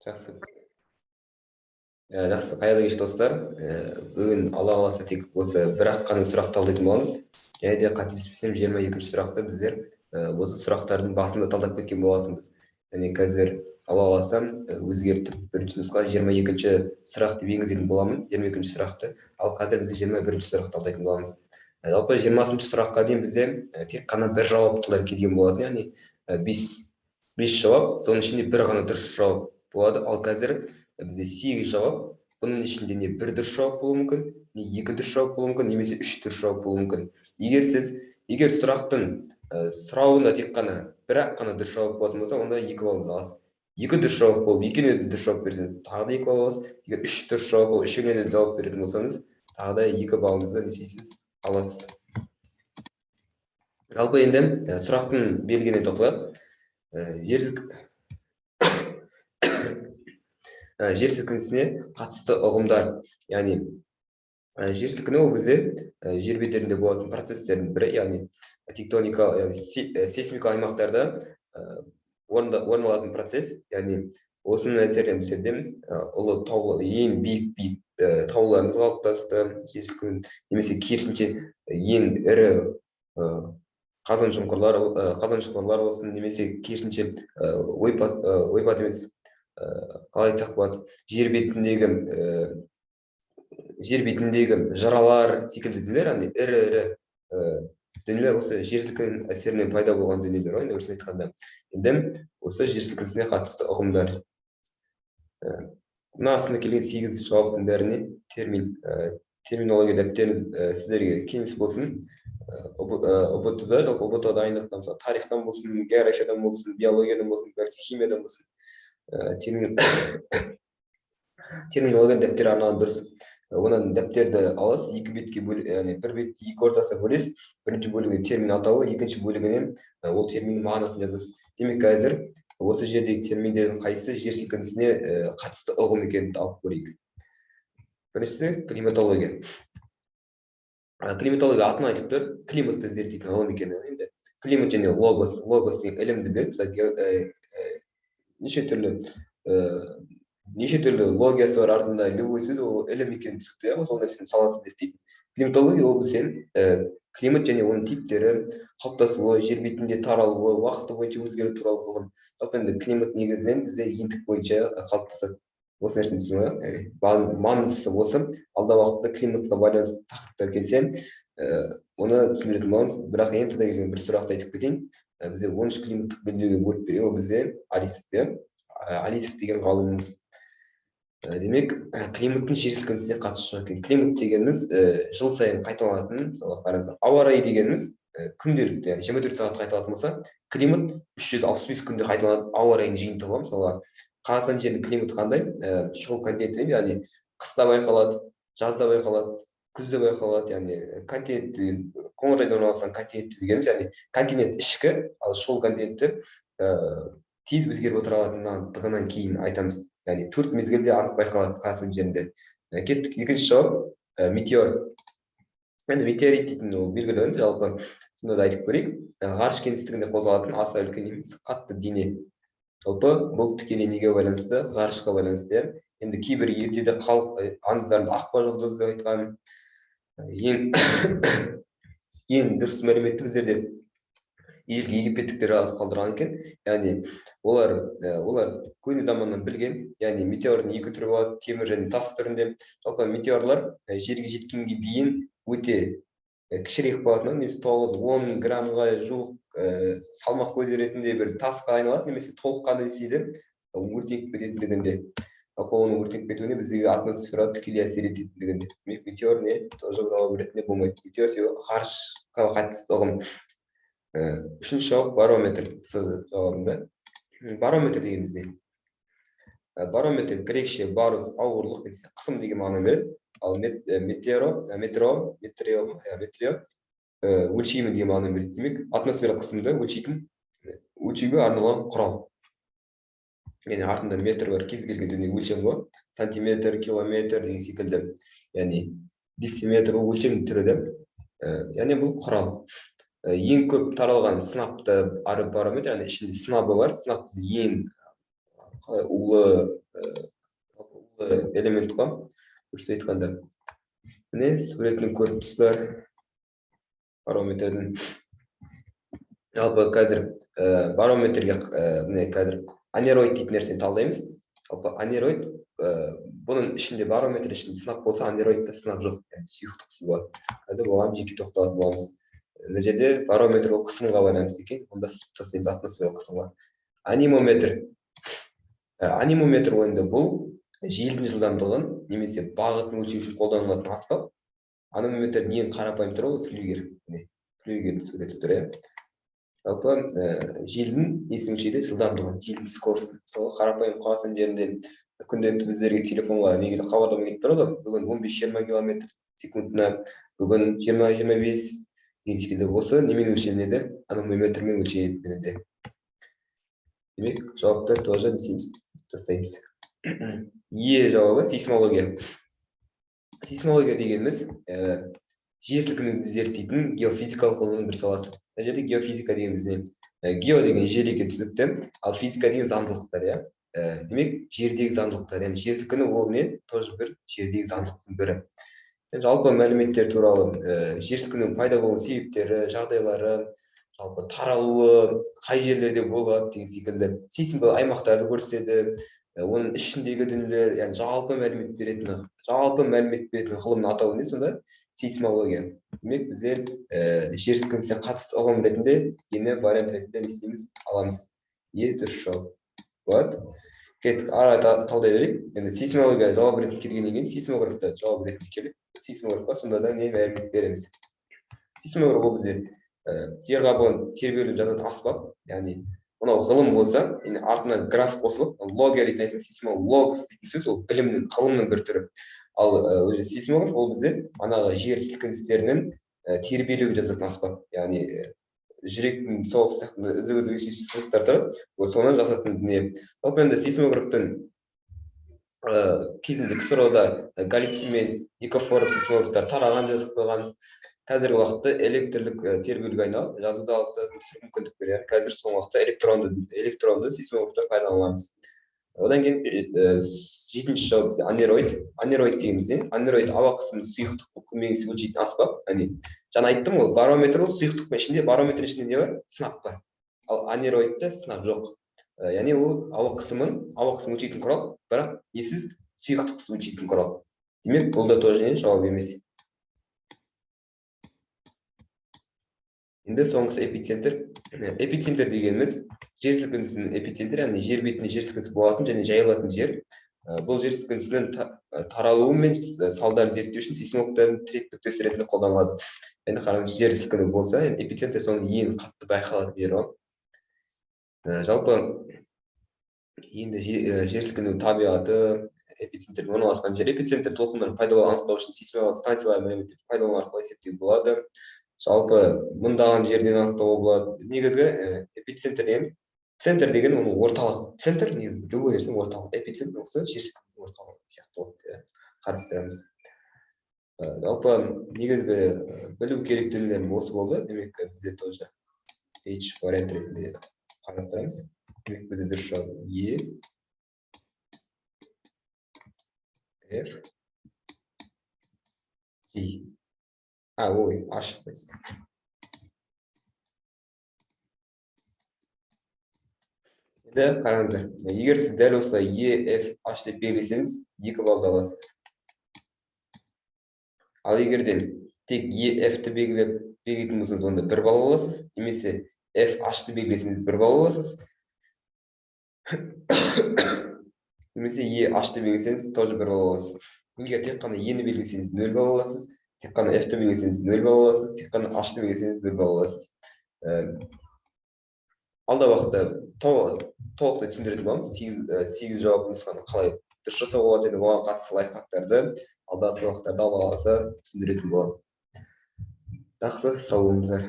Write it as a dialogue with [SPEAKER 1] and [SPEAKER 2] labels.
[SPEAKER 1] Жақсы. Жақсы, қайырлы кеш достар. Бүгін Алла қаласа тек осы бір-ақ қана сұрақ талдайтын боламыз. Және де қателеспесем 22-ші сұрақты біздер осы сұрақтардың басында талдап кеткен болатынбыз. Және қазір Алла қаласа өзгертіп бірінші нұсқа 22-ші сұрақ деп енгізетін боламын, 22-ші сұрақты. Ал қазір біз 21-ші сұрақты талдайтын боламыз. Жалпы 20-ші сұраққа дейін бізде тек қана бір жауаптылар келген болатын, яғни 5 жауап, соның ішінде бір ғана дұрыс жауап болады. Ал қазір бізде 8 жауап, бұның ішінде не бір дұрыс жауап болуы мүмкін, не екі дұрыс жауап болуы мүмкін, немесе 3 дұрыс жауап болуы мүмкін. Егер сұрақтың сұрауында тек қана бір-ақ қана дұрыс жауап болатын болса, онда 2 балл аласыз. 2 дұрыс жауап болып, екеуіне де дұрыс жауап берсеңіз, тағы да 2 балл аласыз. Егер 3 дұрыс жауап болып, үшеуіне де жауап беретін болсаңыз, тағы да 2 баллыңызды не істейсіз, аласыз. Жалпы енді сұрақтың белгісіне тоқталайық. Жер сілкінісіне қатысты ұғымдар, яғни жер сілкіну ол бізде жер бедерінде болатын процестердің бірі, яғни тектоникалық, сейсмикалық аймақтарда орын алатын процесс, яғни осының әсерінен біздерде ұлы таулар, ең биік тауларымыз қалыптасты, жер сілкіну, немесе керісінше ең ірі қазан шұңқырлар болсын, немесе керісінше ойпат емес, қалай айтсақ болады, жер бетіндегі жыралар секілді дүниелер, ірі дүниелер осы жер сілкінісінің әсерінен пайда болған дүниелер ғой, өрсін айтқанда. Енді осы жер сілкінісіне қатысты ұғымдар. Мына астында келген 8 жауаптың бәріне терминология дәптеріңіз сіздерге кеңес болсын. УБТ-да, жалпы УБТ дайындықта мысалы тарихтан болсын, географиядан болсын, биологиядан болсын, химиядан болсын, терминология дәптері арналған дұрыс. Онан дәптерді аласыз, 2 бетке яғни бір бетті 2 ортасына бөлесіз. Бірінші бөлігі термин атауы, екінші бөлігінен ол терминнің мағынасын жазасыз. Демек, қазір осы жердегі терминдердің қайсысы жер сілкінісіне қатысты ұғым екенін алып көрейік. Біріншісі климатология. Климатология атын айтып тұр, климатты зерттейтін ғылым екені. Енді климат және логос деген ілімді беріп, неше түрлі логиясы бар, артында любой сөз ол ілім екенін түсінікті, сол нәрсенің саласын зерттейді. Климатология ол бізде климат және оның типтері, қалыптасуы, жер бетінде таралуы, уақыты бойынша өзгеру туралы ғылым. Жалпы енді климат негізінен бізде ендік бойынша қалыптасады. Осы нәрсені түсінуі, маңыздысы осы. Алда уақытта климатқа байланысты тақырыптар келсе, оны түсіндіретін боламыз. Бірақ ең тада келген бір сұрақты айтып кетейін. Бізде 13 климаттық белдеуге бөліп берген, ол бізде Алисов деген ғалымымыз. Демек, климаттың жер сілкінісіне қатысы жоқ екен. Климат дегеніміз жыл сайын қайталанатын, ауа райы дегеніміз күнделікті, 24 сағат қайталанатын болса, климат 365 күнде қайталанатын ауа райының жиынтығы. Мысалы, Қазақстан жерінің климаты қандай? Шұғыл континент, яғни қыста байқалады, жазда байқалады, күзде байқалады, яғни континент, қоңыржайда орналасқан континент дегеніміз, яғни континент ішкі, ал шұғыл континентті тез өзгеріп отыратындығынан кейін айтамыз. Яғни 4 мезгілде анық байқалады Қазақстан жерінде. Кеттік, екінші жауап метеор. Енді метеорит дейтін ол белгілі, жалпы сонда да айтып көрейік. Ғарыш кеңістігінде қозғалатын аса үлкен емес қатты дене. Жалпы бұл тікелей неге байланысты, ғарышқа байланысты. Енді кейбір ертеде халық аңыздарында ақба жұлдыз деп айтқан. Ең дұрыс мәліметті біздерде ежелгі египеттіктер жазып қалдырған екен. Яғни олар көне заманнан білген, яғни метеордың 2 түрі болады, темір және тас түрінде. Жалпы метеорлар жерге жеткенге дейін өте кішірек болатын, немесе 10 граммға жуық салмақ көзі ретінде бір тасқа айналады, немесе толыққанды істейді, өртеніп кететіндігінде. Жалпы оның өртеніп кетуіне біздегі атмосфера тікелей әсер ететіндігінде. Демек, метеор не жауап ретінде болмайды. Метеор себебі ғарышқа қатысты ұғым. Үшінші жауап барометр жауабында. Барометр дегеніміз не? Барометр грекше барус ауырлық, немесе қысым деген мағына береді. Ал метео өлшеймін деген мағына береді. Демек, атмосфера қысымды өлшеуге арналған құрал. Яғни артында метр бар, кез келген дүние өлшем ғой. Сантиметр, километр деген секілді. Яғни дециметр өлшем түрі. Яғни бұл құрал. Ең көп таралған сынапты барометр, яғни ішінде сынабы бар. Сынап ең улы элемент қой көрсетіп айтқанда. Міне суретін көріп тұрсыздар барометрдің. Жалпы қазір барометрге міне қазір анероид дейтін нәрсені талдаймыз. Жалпы анероид бұның ішінде барометр ішінде сынап болса, анероидта сынап жоқ, яғни сұйықтықсыз болады. Қазір оған жеке тоқталатын боламыз. Мына жерде барометр ол қысымға байланысты екен, онда тастаймыз атмосфералық қысымға. Анимометр ойында бұл желдің жылдамдығын немесе бағытын өлшеу үшін қолданылатын аспап. Анимометрдің ең қарапайым түрі ол флюгер. Флюгердің суреті түрі. Жалпы желдің несін өлшейді? Жылдамдығын, желдің скоростын. Мысалы қарапайым Қазақстан жерінде күнделікті біздерге телефонға негізі хабарлама келіп тұрады. Бүгін 15-20 км секундына, бүгін 20-25 деген секілді. Осы немен өлшенеді? Анимометрмен өлшенеді. Демек, жауапты тоже тастаймыз. Е жауабы сейсмология. Сейсмология дегеніміз жер сілкінуді зерттейтін геофизикалық ғылымның бір саласы. Мына жерде геофизика дегеніміз не? Гео деген жер екен түсінікті, ал физика деген заңдылықтар, иә. Демек, жердегі заңдылықтар, яғни жер сілкіну ол не? Тоже бір жердегі заңдылықтың бірі. Жалпы мәліметтер туралы жер сілкінудің пайда болу себептері, жағдайлары, жалпы таралуы, қай жерлерде болады деген секілді сейсмикалық аймақтарды көрсетеді. Оның ішіндегі дүниелер, яғни жалпы мәлімет беретін ғылымның атауы не сонда? Сейсмология. Демек, біздер жер сілкінісіне қатысты ұғым ретінде, ені вариант ретінде не істейміз? Аламыз. Дұрыс жауап. Болады. Кеттік, ары талдай берейік. Енді сейсмология жауап ретінде келгеннен кейін сейсмографта жауап ретінде келіп, сейсмографқа сонда да не мәлімет береміз. Сейсмограф ол бізде жер қабығын тербеліп жазатын аспап, яғни мынау ғылым болса, артына граф қосылып, логия дейтін айтып, сейсмолог дейтін сөз ол білімнің, ғылымның бір түрі. Ал сейсмограф ол бізде анағы жер сілкіністерінің тербелуін жазатын аспап, яғни жүректің соғысы сияқты үзік-үзік сызықтар тұрады, соны жасатын дүние. Жалпы енді сейсмографтың кезінде КСРО-да Галицин мен Никофоров сейсмографтар тараған жазып қойған. Қазіргі уақытта электрлік тербелуге айналып, жазуды алса мүмкіндік береді. Қазір соңғы уақытта электронды сейсмографтар пайдаланамыз. Одан кейін 7-ші жауап анероид. Анероид дегеніміз не? Анероид ауа қысымын сұйықтық көмегінсіз өлшейтін аспап. Жаңа айттым ғой, барометр ол сұйықтықпен ішінде, барометр ішінде не бар? Сынап бар. Ал анероидта сынап жоқ. Яғни ол ауа қысымын өлшейтін құрал, бірақ несіз сұйықтықсыз өлшейтін құрал. Демек, бұл да тоже жауап емес. Енді соңғысы эпицентр. Эпицентр дегеніміз жер сілкінісінің эпицентрі, яғни жер бетінде жер сілкінісі болатын және жайылатын жер. Бұл жер сілкінісінің таралуы мен салдарын зерттеу үшін сейсмологтардың тірек нүктесі ретінде қолданылады. Енді қараңыз, жер сілкіну болса, эпицентр соның ең қатты байқалатын жері ғой. Жалпы енді жер сілкіну табиғаты, эпицентрдің орналасқан жер, эпицентр толқындарын пайдалану анықтау үшін сейсмикалық станциялар мәліметтерді пайдалану арқылы есептеуге болады. Жалпы мыңдаған жерден анықтауға болады. Негізгі эпицентр деген, центр деген оның орталық. Центр негізі любой нәрсенің орталық. Эпицентр болса жер сілкінудің орталығы сияқты қарастырамыз. Жалпы негізгі білу керек дүниелер осы болды. Демек, бізде тоже H вариант ретінде қарастырамыз. Демек, бізде дұрыс жауап Е, F, G. Ой, H. Енді қараңыздар. Егер сіз дәл осылай E, F, H деп белгілесеңіз, 2 баллды аласыз. Ал егерден тек E, F-ті белгілейтін болсаңыз, онда 1 балл аласыз. Немесе F, H-ті белгілесеңіз 1 балл аласыз. Немесе E, H-ті белгілесеңіз, тоже 1 балл аласыз. Егер тек қана E-ні белгілесеңіз 0 балл аласыз. Тек қана F-ті белгілесеңіз 0 балл аласыз. Тек қана H-ті белгілесеңіз 1 балл аласыз. Алда уақытта толықтай түсіндіретін боламын. 8 жауап нұсқаны қалай дұрыс жасауға болады, және оған қатысты лайфхактарды алдағы сабақтарда алла қаласа түсіндіретін боламын. Жақсы, сау болыңыздар.